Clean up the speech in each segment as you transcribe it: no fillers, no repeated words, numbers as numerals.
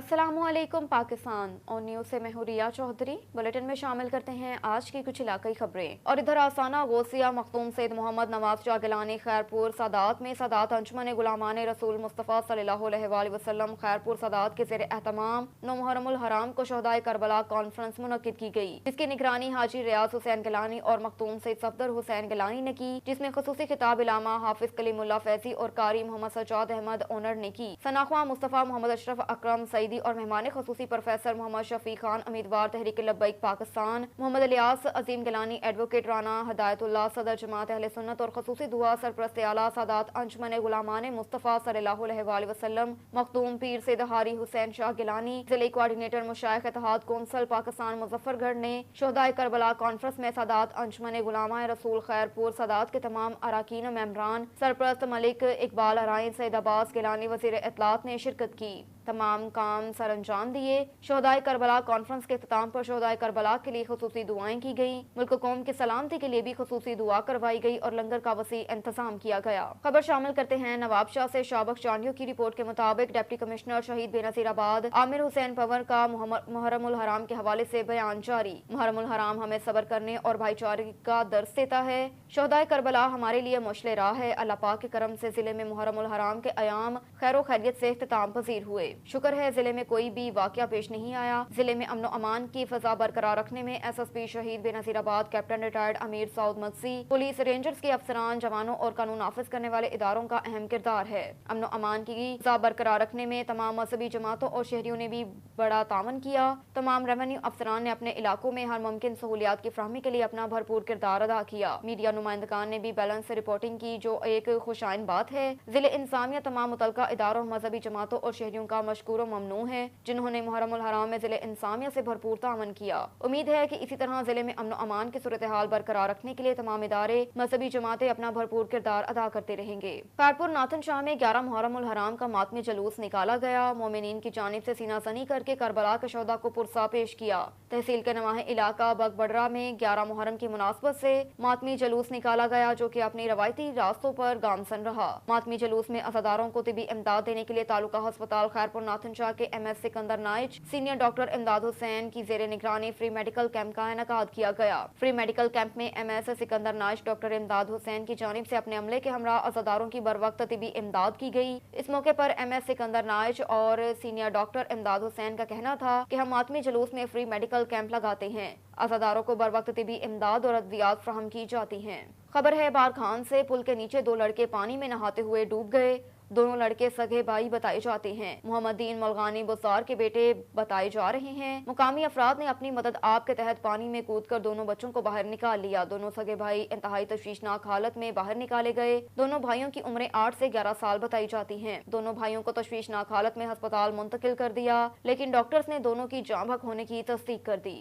अस्सलामुअलैकुम पाकिस्तान और न्यूज़ से मैं हूं रिया चौधरी। बुलेटिन में शामिल करते हैं आज की कुछ इलाकाई खबरें। और इधर आसाना गौसिया मखदूम सैयद मोहम्मद नवाज शाह गिलानी खैरपुर सादात में सादात अंजुमन गुलामान रसूल मुस्तफ़ा सल्लल्लाहु अलैहि वसल्लम खैरपुर सादात के ज़ेर एहतमाम 9 मुहर्रमुल हराम को शहदाए करबला कॉन्फ्रेंस मुनक्किद की गई, जिसकी निगरानी हाजी रियाज हुसैन गिलानी और मखदूम सैयद सफदर हुसैन गिलानी ने की, जिसमें खुसूसी खिताब इलामा हाफिज कलीमुल्लाह फैजी और कारी मोहम्मद सज्जाद अहमद ओनर ने की। सनाख्वा मुस्तफ़ा मोहम्मद अशरफ अकरम सईदी और मेहमान खुसूसी प्रोफेसर मोहम्मद शफी खान उम्मीदवार तहरीक लब्बैक पाकिस्तान, मोहम्मद इलियास अजीम गिलानी एडवोकेट राना हदायतुल्लाह सदर जमात अहले सुन्नत और खुसूसी दुआ सरपरस्त आला सादात अंजुमन गुलामान मुस्तफ़ा सल्लल्लाहु अलैहि वसल्लम मखदूम पीर सैयद हारी हुसैन शाह गिलानी जिले कोऑर्डिनेटर मुशाइख इत्तेहाद कौंसल पाकिस्तान मुजफ्फरगढ़ ने शहदाए करबला कॉन्फ्रेंस में सादात अंजुमन गुलामान रसूल खैरपुर सादात के तमाम अराकीन मेंबरान सरपरस्त मलिक इकबाल अराइन सैयद अब्बास गिलानी वज़ीर इत्तलात ने शिरकत की। तमाम काम सर अंजाम दिए। शहदाए करबला कॉन्फ्रेंस के इख्तिताम पर शहदाए करबला के लिए खुसूसी दुआएं की गई। मुल्क कौम की सलामती के लिए भी खुसूसी दुआ करवाई गई और लंगर का वसी इंतजाम किया गया। खबर शामिल करते हैं नवाबशाह से। शाबक चांडियों की रिपोर्ट के मुताबिक डिप्टी कमिश्नर शहीद बेनजीराबाद आमिर हुसैन पंवर का मुहर्रमुल हराम के हवाले से बयान जारी। मुहर्रमुल हराम हमें सब्र करने और भाईचारे का दर्स देता है। शहदाए करबला हमारे लिए मुश्किल राह है। अल्लाह पाक के करम से जिले में मुहर्रमुल हराम के अयाम खैरो खैरियत से इख्तिताम पजीर हुए। शुक्र है जिले में कोई भी वाकया पेश नहीं आया। जिले में अमन अमान की फजा बरकरार रखने में एसएसपी शहीद बेनजीराबाद कैप्टन रिटायर्ड अमीर सऊद मक्सी, पुलिस रेंजर्स के अफसरान, जवानों और कानून नाफिज करने वाले इदारों का अहम किरदार है। अमन अमान की फजा बरकरार रखने में तमाम मजहबी जमातों और शहरियों ने भी बड़ा तावन किया। तमाम रेवेन्यू अफसरान ने अपने इलाकों में हर मुमकिन सहूलियात की फ्राहमी के लिए अपना भरपूर किरदार अदा किया। मीडिया नुमाइंदगान ने भी बैलेंस से रिपोर्टिंग की, जो एक खुशाइन बात है। जिले इंतजामिया तमाम मुतलका इदारों, मजहबी जमातों और शहरियों का मशकूर ममनू है, जिन्होंने मुहर्रमुल हराम में जिले इंतजामिया से भरपूर तावन किया। उम्मीद है कि इसी तरह जिले में अमन अमान की सूरत हाल बरकरार रखने के लिए तमाम इदारे, मजहबी जमातें अपना भरपूर किरदार अदा करते रहेंगे। खैरपुर नाथन शाह में 11 मुहर्रमुल हराम का मातमी जुलूस निकाला गया। मोमिनीन की जानिब से सीना सनी करके करबला के शोहदा को पुरसा पेश किया। तहसील के नवाहे इलाका बगबडरा में 11 मुहर्रम की मुनासबत से मातमी जुलूस निकाला गया, जो कि अपनी रवायती रास्तों पर गामसन रहा। मातमी जुलूस में अज़ादारों को तिबी इमदाद देने के लिए तालुका अस्पताल खैरपुर नाथन शाह के MS सिकंदर नाइच, सीनियर डॉक्टर इमदाद हुसैन की जेर निगरानी फ्री मेडिकल कैंप का इनेकाद किया गया। फ्री मेडिकल कैंप में MS सिकंदर नाइच डॉक्टर इमदाद हुसैन की जानिब से अपने अमले के हमरा अज़ादारों की बर वक्त तिबी इमदाद की गई। इस मौके पर MS सिकंदर नाइच और सीनियर डॉक्टर इमदाद हुसैन का कहना था कि हम मातमी जुलूस में फ्री मेडिकल कैंप लगाते हैं। अज़ादारों को बर वक्त तिबी इमदाद और अद्वियात फ्राहम की जाती हैं। खबर है बारखान से। पुल के नीचे 2 लड़के पानी में नहाते हुए डूब गए। दोनों लड़के सगे भाई बताए जाते हैं। मोहम्मदीन मुल्गानी बुसार के बेटे बताए जा रहे हैं। मुकामी अफराद ने अपनी मदद आप के तहत पानी में कूदकर दोनों बच्चों को बाहर निकाल लिया। दोनों सगे भाई इंतहाई तशवीशनाक हालत में बाहर निकाले गए। दोनों भाइयों की उम्रें 8 से 11 साल बताई जाती हैं। दोनों भाइयों को तशवीशनाक हालत में अस्पताल मुंतकिल कर दिया, लेकिन डॉक्टर्स ने दोनों की जाँ बहक होने की तस्दीक कर दी।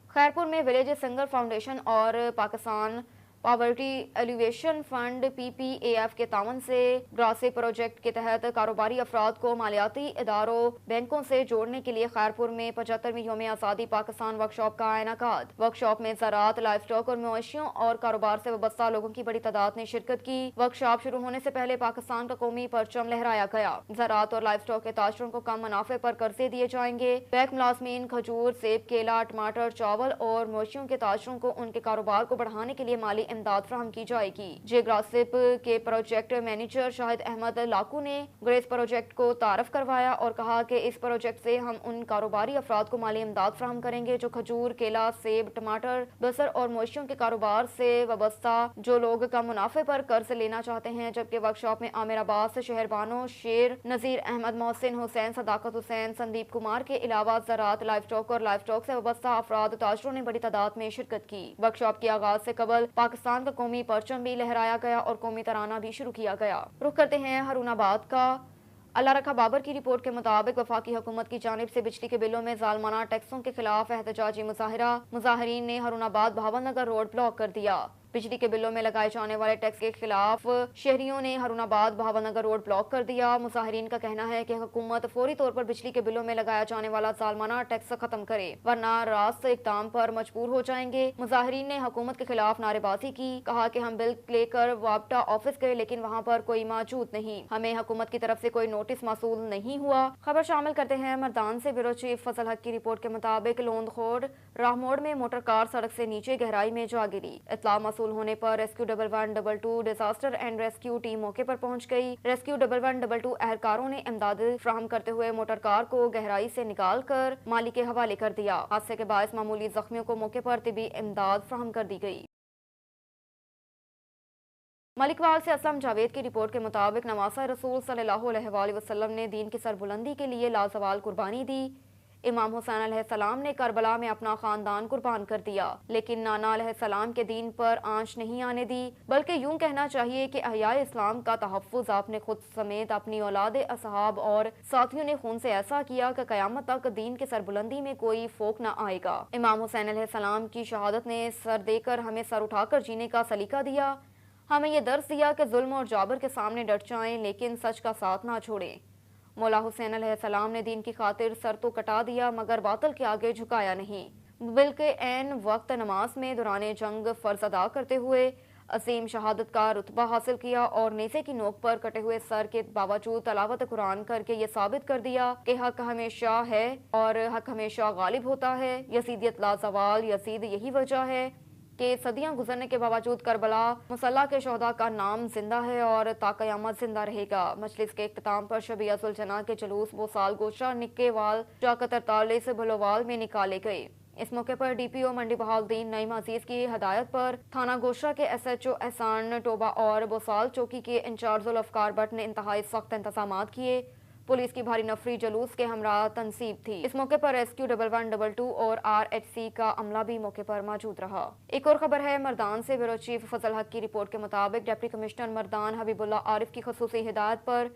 खैरपुर में विलेज सिंगर फाउंडेशन और Pakistan poverty alleviation fund PPAF के तावन से ग्रासे प्रोजेक्ट के तहत कारोबारी अफराद को मालियाती इदारों, बैंकों से जोड़ने के लिए खैरपुर में 75वीं यौम आज़ादी पाकिस्तान वर्कशॉप का इनेकाद। वर्कशॉप में ज़राअत, लाइफ स्टॉक और मवेशियों और कारोबार से वाबस्ता लोगों की बड़ी तादाद ने शिरकत की। वर्कशॉप शुरू होने से पहले पाकिस्तान का कौमी परचम लहराया गया। ज़राअत और लाइफ स्टॉक के ताजरों को कम मुनाफे पर कर्जे दिए जाएंगे। बैंक मुलाजमीन खजूर, सेब, केला, टमाटर, चावल और मवेशियों के ताजरों को उनके कारोबार को बढ़ाने के लिए माली इमदाद फराहम की जाएगी। जेग्रासिप के प्रोजेक्ट मैनेजर शाहिद अहमद लाकू ने ग्रेस प्रोजेक्ट को तारफ करवाया और कहा कि इस प्रोजेक्ट से हम उन कारोबारी अफराद को माली इमदाद फराहम करेंगे जो खजूर, केला, सेब, टमाटर, बसर और मवेशियों के कारोबार से वाबस्ता जो लोग कम मुनाफे पर कर्ज लेना चाहते हैं। जबकि वर्कशॉप में आमिर अब्बास, शहरबानो, शेर, नजीर अहमद, मोहसिन हुसैन, सदाकत हुसैन, संदीप कुमार के अलावा ज़राअत, लाइफ स्टॉक और लाइफ स्टॉक से वाबस्ता अफराद ताजरों ने बड़ी तादाद में शिरकत की। वर्कशॉप के आगाज से कबल पाकिस्तान का कौमी परचम भी लहराया गया और कौमी तराना भी शुरू किया गया। रुख करते हैं हरुनाबाद का। अल्लाह रखा बाबर की रिपोर्ट के मुताबिक वफाकी हुकूमत की जानिब से बिजली के बिलों में जालमाना टैक्सों के खिलाफ एहतजाजी मुजाहरा। मुजाहरीन ने हरुनाबाद भावनगर रोड ब्लॉक कर दिया। بجلی کے بلوں میں لگائے جانے والے ٹیکس کے خلاف شہریوں نے ہارون آباد بہاول نگر روڈ بلاک کر دیا۔ مظاہرین کا کہنا ہے کہ حکومت فوری طور پر بجلی کے بلوں میں لگایا جانے والا ظالمانہ ٹیکس ختم کرے ورنہ راست اقدام پر مجبور ہو جائیں گے۔ مظاہرین نے حکومت کے خلاف نعرے بازی کی، کہا کہ ہم بل لے کر وابٹا آفس گئے لیکن وہاں پر کوئی موجود نہیں، ہمیں حکومت کی طرف سے کوئی نوٹس موصول نہیں ہوا۔ خبر شامل کرتے ہیں مردان سے۔ بیورو چیف فضل حق کی رپورٹ کے مطابق لوند خور راہ موڑ میں موٹر کار سڑک سے نیچے گہرائی میں جا گری۔ اطلاع موصول ہونے پر rescue 1122 disaster and rescue team موقع پر پہنچ گئی۔ ریسکیو 1122 اہلکاروں نے امداد فراہم کرتے ہوئے موٹر کار کو گہرائی سے نکال کر مالی کے حوالے کر دیا۔ حادثے کے باعث معمولی زخمیوں کو موقع پر طبی امداد فراہم کر دی گئی۔ ملک وال سے اسلم جاوید کی رپورٹ کے مطابق نواسہ رسول صلی اللہ علیہ وآلہ وسلم نے دین کی سربلندی کے لیے لازوال قربانی دی۔ امام حسین علیہ السلام نے کربلا میں اپنا خاندان قربان کر دیا، لیکن نانا علیہ السلام کے دین پر آنچ نہیں آنے دی، بلکہ یوں کہنا چاہیے کہ احیاء اسلام کا تحفظ آپ نے خود سمیت اپنی اولاد اصحاب اور ساتھیوں نے خون سے ایسا کیا کہ قیامت تک دین کی سربلندی میں کوئی فوق نہ آئے گا۔ امام حسین علیہ السلام کی شہادت نے سر دے کر ہمیں سر اٹھا کر جینے کا سلیقہ دیا، ہمیں یہ درس دیا کہ ظلم اور جابر کے سامنے ڈٹ جائیں لیکن سچ کا ساتھ نہ چھوڑیں۔ مولا حسین علیہ السلام نے دین کی خاطر سر تو کٹا دیا مگر باطل کے آگے جھکایا نہیں، بلکہ عین وقت نماز میں دوران جنگ فرض ادا کرتے ہوئے عظیم شہادت کا رتبہ حاصل کیا اور نیزے کی نوک پر کٹے ہوئے سر کے باوجود تلاوت قرآن کر کے یہ ثابت کر دیا کہ حق ہمیشہ ہے اور حق ہمیشہ غالب ہوتا ہے۔ یزیدیت لازوال، یزید یہی وجہ ہے کہ صدیاں گزرنے کے باوجود کربلا مسلح کے شہداء کا نام زندہ ہے اور تا قیامت زندہ رہے گا۔ مجلس کے اختتام پر شبیہ الجناح کے جلوس بوسال گوشہ نکے وال چاکت 43 بلووال میں نکالے گئے۔ اس موقع پر ڈی پی او منڈی بہاؤالدین نعیم عزیز کی ہدایت پر تھانہ گوشہ کے ایس ایچ او احسان ٹوبہ اور بوسال چوکی کے انچارج ذوالفقار بٹ نے انتہائی سخت انتظامات کیے۔ پولیس کی بھاری نفری جلوس کے ہمراہ تنصیب تھی۔ اس موقع پر ریسکیو 1122 اور RHC کا عملہ بھی موقع پر موجود رہا۔ ایک اور خبر ہے مردان سے۔ بیورو چیف فضل حق کی رپورٹ کے مطابق ڈپٹی کمشنر مردان حبیب اللہ عارف کی خصوصی ہدایت پر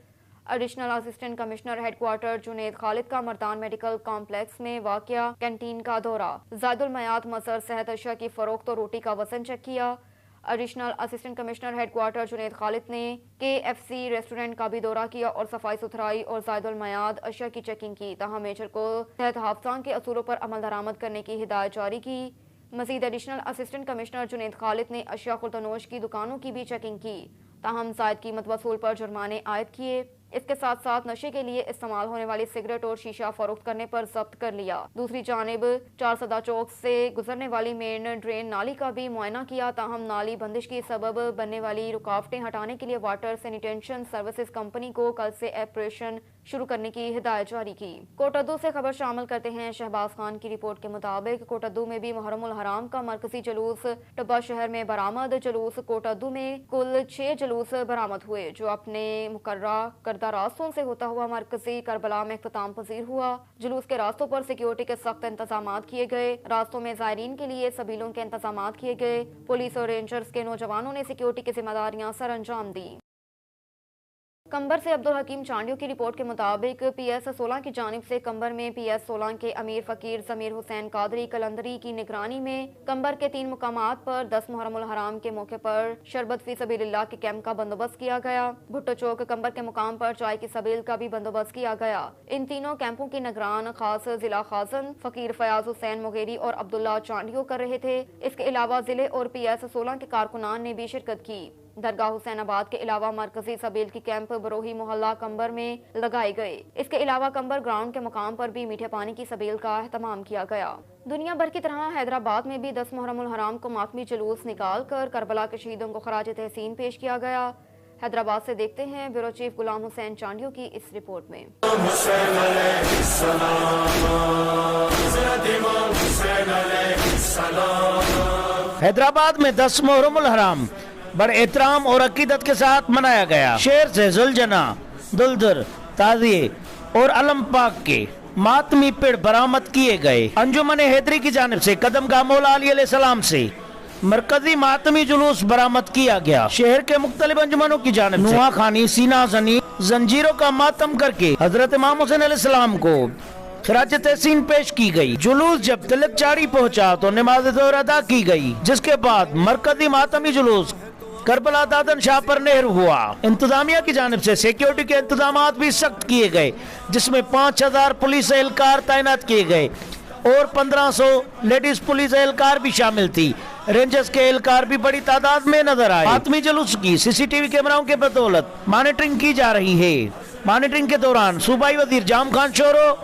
additional assistant commissioner headquarter Junaid Khalid کا مردان میڈیکل کمپلیکس میں واقع کینٹین کا دورہ، زائد المیعاد مظہر صحت اشیاء کی فروخت اور روٹی کا وزن چیک کیا۔ Additional assistant commissioner headquarter Junaid Khalid نے KFC ریسٹورنٹ کا بھی دورہ کیا اور صفائی ستھرائی اور زائد المیعاد اشیاء کی چیکنگ کی، تاہم میچر کو صحت حافظان کے اصولوں پر عمل درآمد کرنے کی ہدایت جاری کی۔ مزید additional assistant commissioner Junaid Khalid نے اشیاء خوردنوش کی دکانوں کی بھی چیکنگ کی، تاہم زائد قیمت وصول پر جرمانے عائد کیے۔ اس کے ساتھ ساتھ نشے کے لیے استعمال ہونے والی سگریٹ اور شیشہ فروخت کرنے پر ضبط کر لیا۔ دوسری جانب 4 صدا چوک سے گزرنے والی مین ڈرین نالی کا بھی معائنہ کیا، تاہم نالی بندش کی سبب بننے والی رکاوٹیں ہٹانے کے لیے واٹر سینیٹیشن سروسز کمپنی کو کل سے آپریشن شروع کرنے کی ہدایت جاری کی۔ کوٹادو سے خبر شامل کرتے ہیں۔ شہباز خان کی رپورٹ کے مطابق کوٹادو میں بھی محرم الحرام کا مرکزی جلوس ٹبہ شہر میں برآمد۔ جلوس کوٹادو میں کل 6 جلوس برآمد ہوئے جو اپنے مقررہ کردہ راستوں سے ہوتا ہوا مرکزی کربلا میں اختتام پذیر ہوا۔ جلوس کے راستوں پر سیکیورٹی کے سخت انتظامات کیے گئے، راستوں میں زائرین کے لیے سبیلوں کے انتظامات کیے گئے۔ پولیس اور رینجرز کے نوجوانوں نے سیکیورٹی کی ذمہ داریاں سر انجام دی۔ کمبر سے عبدالحکیم چانڈیو کی رپورٹ کے مطابق PS 16 کی جانب سے کمبر میں PS 16 کے امیر فقیر ضمیر حسین قادری کلندری کی نگرانی میں کمبر کے 3 مقامات پر 10 محرم الحرام کے موقع پر شربت فی سبیل اللہ کے کیمپ کا بندوبست کیا گیا۔ بھٹو چوک کمبر کے مقام پر چائے کی سبیل کا بھی بندوبست کیا گیا۔ ان تینوں کیمپوں کی نگران خاص ضلع خازن فقیر فیاض حسین مغیری اور عبداللہ چانڈیو کر رہے تھے۔ اس کے علاوہ ضلع اور PS 16 کے کارکنان نے بھی شرکت کی۔ درگاہ حسین آباد کے علاوہ مرکزی سبیل کی کیمپ بروہی محلہ کمبر میں لگائے گئے۔ اس کے علاوہ کمبر گراؤنڈ کے مقام پر بھی میٹھے پانی کی سبیل کا اہتمام کیا گیا۔ دنیا بھر کی طرح حیدرآباد میں بھی 10 محرم الحرام کو ماتمی جلوس نکال کر کربلا کے شہیدوں کو خراج تحسین پیش کیا گیا۔ حیدرآباد سے دیکھتے ہیں بیورو چیف غلام حسین چانڈیو کی اس رپورٹ میں۔ حیدرآباد میں 10 محرم الحرام بڑے احترام اور عقیدت کے ساتھ منایا گیا۔ شہر سے ذوالجناح، دلدر، تعزیے اور علم پاک کے ماتمی پیڑ برآمد کیے گئے۔ انجمن حیدری کی جانب سے قدم گاہ مولا علی علیہ السلام سے مرکزی ماتمی جلوس برآمد کیا گیا۔ شہر کے مختلف انجمنوں کی جانب سے نواخانی، سینہ زنی، زنجیروں کا ماتم کر کے حضرت امام حسین علیہ السلام کو खराज तहसीन पेश की गई। जुलूस जब तिलक चाड़ी पहुंचा तो नमाज ज़ोहर अदा की गई, जिसके बाद मरकजी मातमी जुलूस करबला दादन शाह पर नेहर हुआ। इंतजामिया की जानिब से सिक्योरिटी के इंतजामात भी सख्त किए गए, जिसमें 5000 पुलिस एहलकार तैनात किए गए और 1500 लेडीज पुलिस एहलकार भी शामिल थी। रेंजर्स के एहलकार भी बड़ी तादाद में नजर आए। मातमी जुलूस की सीसीटीवी कैमराओं के बदौलत मॉनिटरिंग की जा रही है। मॉनिटरिंग के दौरान सूबाई वजीर जाम खान शोरो,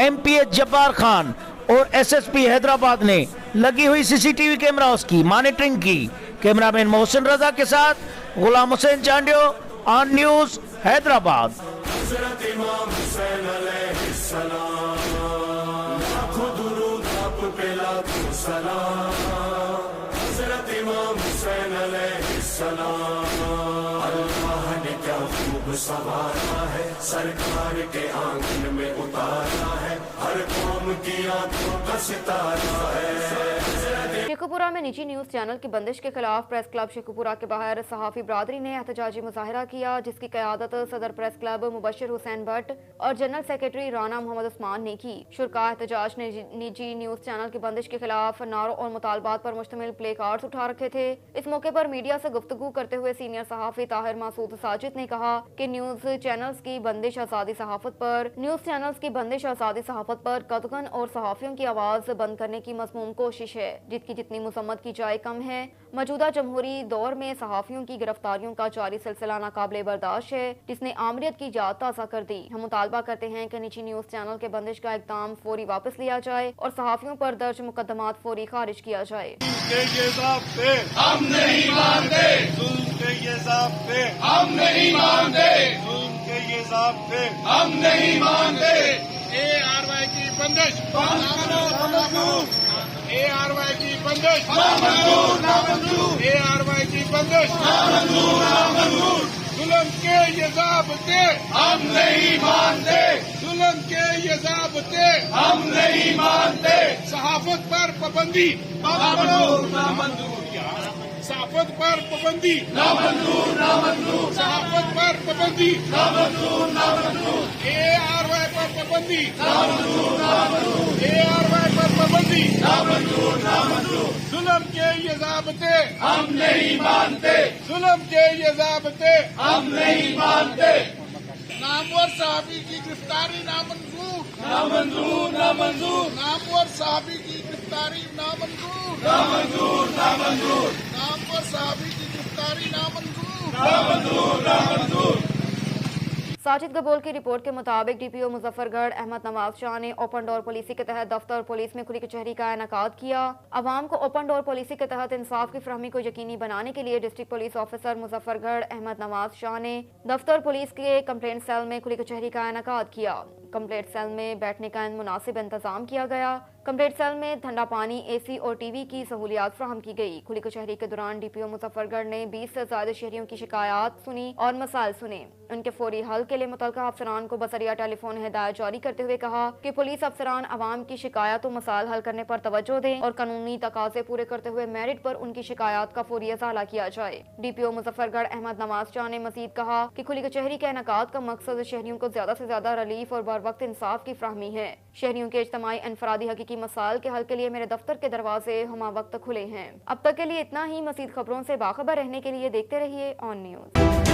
MPH जब्बार खान और SSP हैदराबाद ने लगी हुई सीसीटीवी कैमराओं की मॉनिटरिंग की। कैमरामैन मोहसिन रजा के साथ गुलाम हुसैन चांडियो, ऑन न्यूज हैदराबाद। सवारा है सरकार के आंगन में उतारा है, हर कौम की आंखों का सितारा है। शेखुपुरा में निजी न्यूज चैनल की बंदिश के खिलाफ प्रेस क्लब शेखुपुरा के बाहर सहाफी बरादरी ने एहतजाजी मुजाहिरा किया, जिसकी क़यादत सदर प्रेस क्लब मुबशर हुसैन भट्ट और जनरल सेक्रेटरी राना मोहम्मद उस्मान ने की। शुरका एहतजाज ने निजी न्यूज चैनल की बंदिश के खिलाफ नारों और मुतालबात पर मुश्तमिल प्ले कार्ड्स उठा रखे थे। इस मौके पर मीडिया से गुफ्तगू करते हुए सीनियर सहाफी ताहिर मासूद साजिद ने कहा कि न्यूज चैनल्स की बंदिश आज़ादी सहाफत पर कतगन और सहाफियों की आवाज बंद करने की मज़मूम कोशिश है, जिसकी जितनी मुसम्मत की जाए कम है। मौजूदा जमहूरी दौर में सहाफियों की गिरफ्तारियों का जारी सिलसिला नाकाबिले बर्दाश्त है, जिसने आमरीत की जात ताज़ा कर दी। हम मुतालबा करते हैं कि निजी न्यूज चैनल के बंदिश का इक़दाम फौरी वापस लिया जाए और सहाफियों पर दर्ज मुकदमात फौरी खारिज किया जाए। हम नहीं मानते, हम नहीं मानते, हम नहीं मानते। ARY की बंदिश ARY की बंदिश ARY की बंदिश जुल्म के ये ज़ाब्ते हम नहीं मानते, जुल्म के ये ज़ाब्ते हम नहीं मानते। सहाफत पर पाबंदी सहाफत पर पाबंदी सहाफत पर पाबंदी ARY पर पाबंदी ARY पर पाबंदी जुल्म के ये ज़ाब्ते हम नहीं मानते, जुल्म के ये ज़ाब्ते हम नहीं मानते। नामवर सहाफी की गिरफ्तारी नामंजूर नामवर सहाफी की गिरफ्तारी नामंजूर नामवर सहाफी की गिरफ्तारी नामंजूर। साजिद गबोल की रिपोर्ट के मुताबिक DPO मुजफ्फरगढ़ अहमद नवाज शाह ने ओपन डोर पॉलिसी के तहत दफ्तर पुलिस में खुली कचहरी का इनेकाद किया। अवाम को ओपन डोर पॉलिसी के तहत इंसाफ की फरहमी को यकीनी बनाने के लिए district police officer Muzaffargarh Ahmad Nawaz Shah ने दफ्तर पुलिस के कंप्लेंट सेल में खुली कचहरी का इनेकाद किया। कंप्लेंट सेल में बैठने का मुनासिब इंतजाम किया गया। कंप्लेंट सेल में ठंडा पानी, AC और TV की सहूलियात फराहम की गई। खुली कचहरी के दौरान DPO मुजफ्फरगढ़ ने 20 से ज्यादा शहरियों की शिकायत सुनी और मसाइल सुने। उनके फौरी हल के लिए मुतल्लिका अफसरान को बसरिया टेलीफोन हिदायत जारी करते हुए कहा कि पुलिस अफसरान अवाम की शिकायत और मसाइल हल करने पर तवज्जो दें और कानूनी तकाजे पूरे करते हुए मेरिट पर उनकी शिकायत का फौरी इज़ाला किया जाए। DPO मुजफ्फरगढ़ अहमद नवाज शाह ने मजीद कहा कि खुली कचहरी के इनेकाद का मकसद शहरियों को ज्यादा से ज्यादा रिलीफ और बर वक्त इंसाफ की फराहमी है। शहरियों के इज्तिमाई अनफरादी हकीकी मसाइल के हल के लिए मेरे दफ्तर के दरवाजे हमा वक्त खुले हैं। अब तक के लिए इतना ही। मजीद खबरों से बाखबर रहने के लिए देखते रहिए ऑन न्यूज।